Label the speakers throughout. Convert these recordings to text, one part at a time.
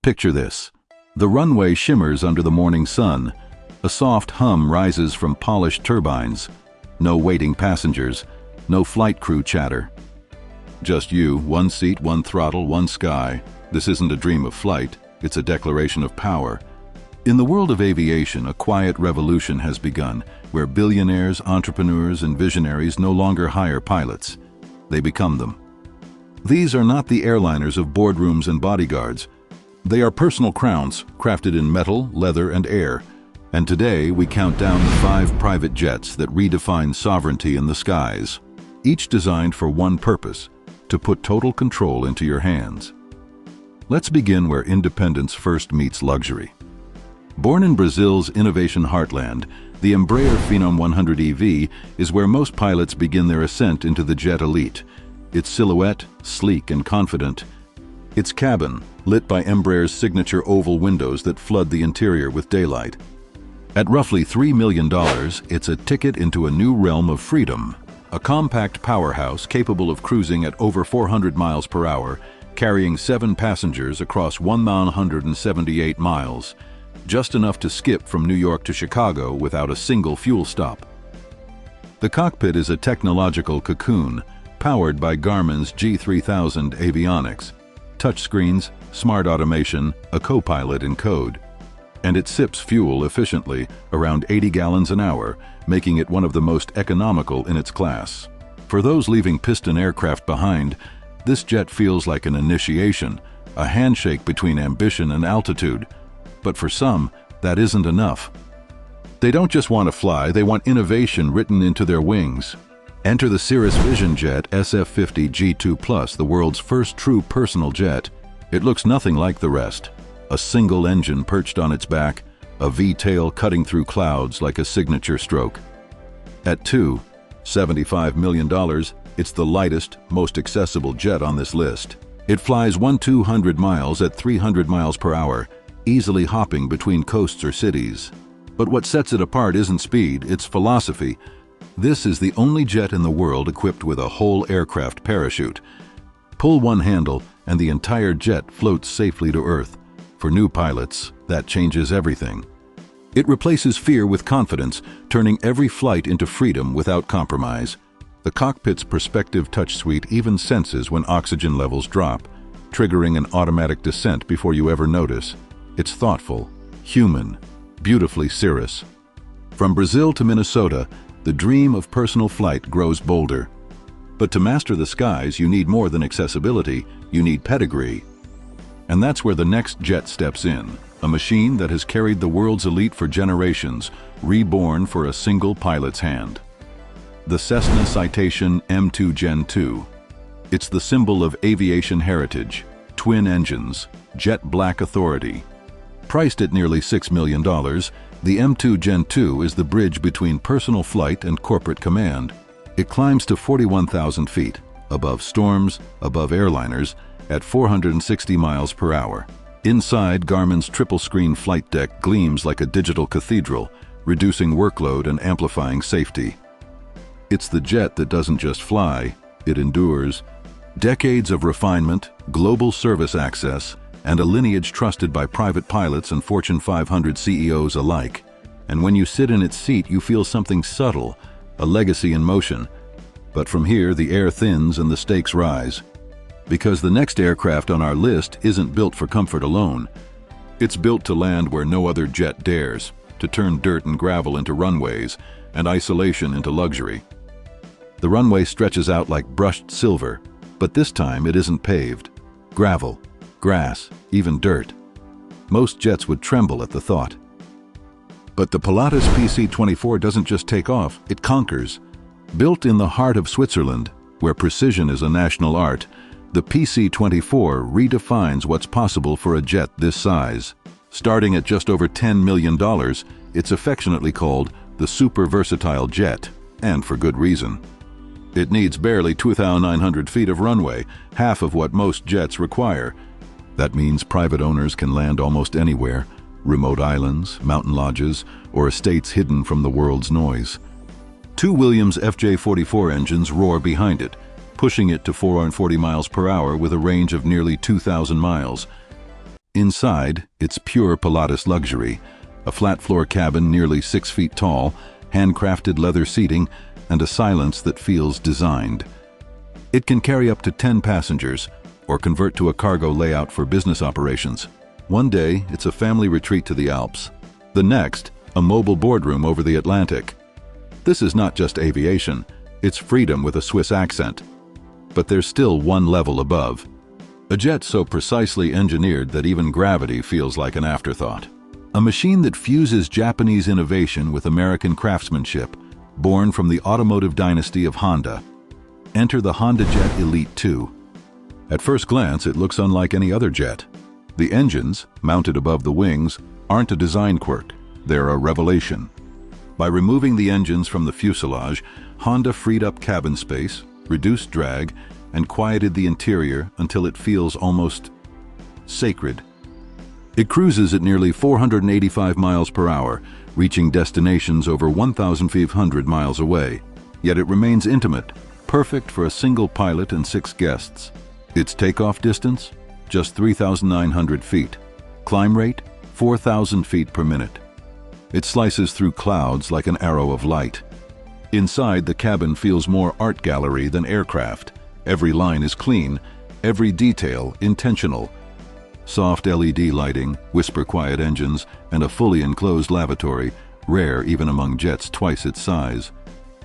Speaker 1: Picture this. The runway shimmers under the morning sun. A soft hum rises from polished turbines. No waiting passengers, no flight crew chatter. Just you, one seat, one throttle, one sky. This isn't a dream of flight, it's a declaration of power. In the world of aviation, a quiet revolution has begun, where billionaires, entrepreneurs, and visionaries no longer hire pilots. They become them. These are not the airliners of boardrooms and bodyguards. They are personal crowns, crafted in metal, leather, and air. And today, we count down the 5 private jets that redefine sovereignty in the skies, each designed for one purpose: to put total control into your hands. Let's begin where independence first meets luxury. Born in Brazil's innovation heartland, the Embraer Phenom 100 EV is where most pilots begin their ascent into the jet elite. Its silhouette, sleek and confident. Its cabin, lit by Embraer's signature oval windows that flood the interior with daylight. At roughly $3 million, it's a ticket into a new realm of freedom. A compact powerhouse capable of cruising at over 400 miles per hour, carrying 7 passengers across 1,178 miles, just enough to skip from New York to Chicago without a single fuel stop. The cockpit is a technological cocoon, powered by Garmin's G3000 avionics. Touchscreens, smart automation, a co-pilot in code. And it sips fuel efficiently, around 80 gallons an hour, making it one of the most economical in its class. For those leaving piston aircraft behind, this jet feels like an initiation, a handshake between ambition and altitude. But for some, that isn't enough. They don't just want to fly, they want innovation written into their wings. Enter the Cirrus Vision Jet SF50 G2+, the world's first true personal jet. It looks nothing like the rest. A single engine perched on its back, a V-tail cutting through clouds like a signature stroke. At $275 million, it's the lightest, most accessible jet on this list. It flies 1,200 miles at 300 miles per hour, easily hopping between coasts or cities. But what sets it apart isn't speed, it's philosophy. This is the only jet in the world equipped with a whole aircraft parachute. Pull one handle and the entire jet floats safely to Earth. For new pilots, that changes everything. It replaces fear with confidence, turning every flight into freedom without compromise. The cockpit's Perspective touch suite even senses when oxygen levels drop, triggering an automatic descent before you ever notice. It's thoughtful, human, beautifully Cirrus. From Brazil to Minnesota, the dream of personal flight grows bolder. But to master the skies, you need more than accessibility, you need pedigree. And that's where the next jet steps in, a machine that has carried the world's elite for generations, reborn for a single pilot's hand. The Cessna Citation M2 Gen 2. It's the symbol of aviation heritage, twin engines, jet black authority. Priced at nearly $6 million, the M2 Gen 2 is the bridge between personal flight and corporate command. It climbs to 41,000 feet, above storms, above airliners, at 460 miles per hour. Inside, Garmin's triple-screen flight deck gleams like a digital cathedral, reducing workload and amplifying safety. It's the jet that doesn't just fly, it endures. Decades of refinement, global service access, and a lineage trusted by private pilots and Fortune 500 CEOs alike. And when you sit in its seat, you feel something subtle, a legacy in motion. But from here, the air thins and the stakes rise. Because the next aircraft on our list isn't built for comfort alone. It's built to land where no other jet dares, to turn dirt and gravel into runways, and isolation into luxury. The runway stretches out like brushed silver, but this time it isn't paved. Gravel, grass, even dirt. Most jets would tremble at the thought. But the Pilatus PC-24 doesn't just take off, it conquers. Built in the heart of Switzerland, where precision is a national art, the PC-24 redefines what's possible for a jet this size. Starting at just over $10 million, it's affectionately called the super versatile jet, and for good reason. It needs barely 2,900 feet of runway, half of what most jets require. That means private owners can land almost anywhere, remote islands, mountain lodges, or estates hidden from the world's noise. 2 Williams FJ44 engines roar behind it, pushing it to 440 miles per hour with a range of nearly 2,000 miles. Inside, it's pure Pilatus luxury, a flat-floor cabin nearly 6 feet tall, handcrafted leather seating, and a silence that feels designed. It can carry up to 10 passengers, or convert to a cargo layout for business operations. One day, it's a family retreat to the Alps. The next, a mobile boardroom over the Atlantic. This is not just aviation, it's freedom with a Swiss accent. But there's still one level above. A jet so precisely engineered that even gravity feels like an afterthought. A machine that fuses Japanese innovation with American craftsmanship, born from the automotive dynasty of Honda. Enter the HondaJet Elite II. At first glance, it looks unlike any other jet. The engines, mounted above the wings, aren't a design quirk, they're a revelation. By removing the engines from the fuselage, Honda freed up cabin space, reduced drag, and quieted the interior until it feels almost sacred. It cruises at nearly 485 miles per hour, reaching destinations over 1,500 miles away. Yet it remains intimate, perfect for a single pilot and 6 guests. Its takeoff distance? Just 3,900 feet. Climb rate? 4,000 feet per minute. It slices through clouds like an arrow of light. Inside, the cabin feels more art gallery than aircraft. Every line is clean, every detail intentional. Soft LED lighting, whisper-quiet engines, and a fully enclosed lavatory, rare even among jets twice its size.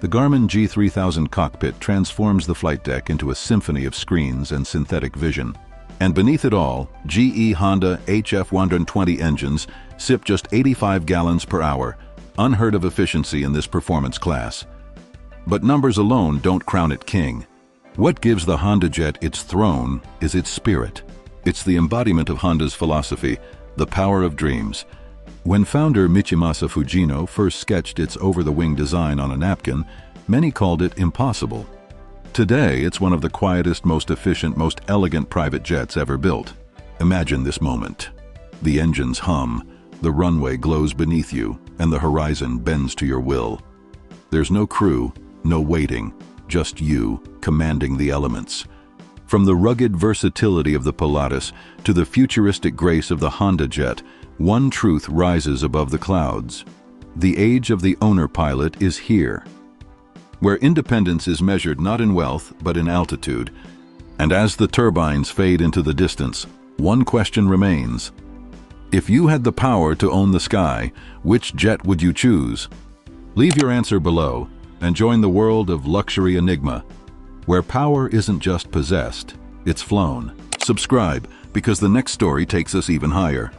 Speaker 1: The Garmin G3000 cockpit transforms the flight deck into a symphony of screens and synthetic vision. And beneath it all, GE Honda HF120 engines sip just 85 gallons per hour, unheard of efficiency in this performance class. But numbers alone don't crown it king. What gives the HondaJet its throne is its spirit. It's the embodiment of Honda's philosophy, the power of dreams. When founder Michimasa Fujino first sketched its over-the-wing design on a napkin, many called it impossible. Today, it's one of the quietest, most efficient, most elegant private jets ever built. Imagine this moment. The engines hum, the runway glows beneath you, and the horizon bends to your will. There's no crew, no waiting, just you commanding the elements. From the rugged versatility of the Pilatus to the futuristic grace of the HondaJet, one truth rises above the clouds. The age of the owner-pilot is here, where independence is measured not in wealth but in altitude. And as the turbines fade into the distance, one question remains. If you had the power to own the sky, which jet would you choose? Leave your answer below and join the world of luxury Enigma, where power isn't just possessed, it's flown. Subscribe, because the next story takes us even higher.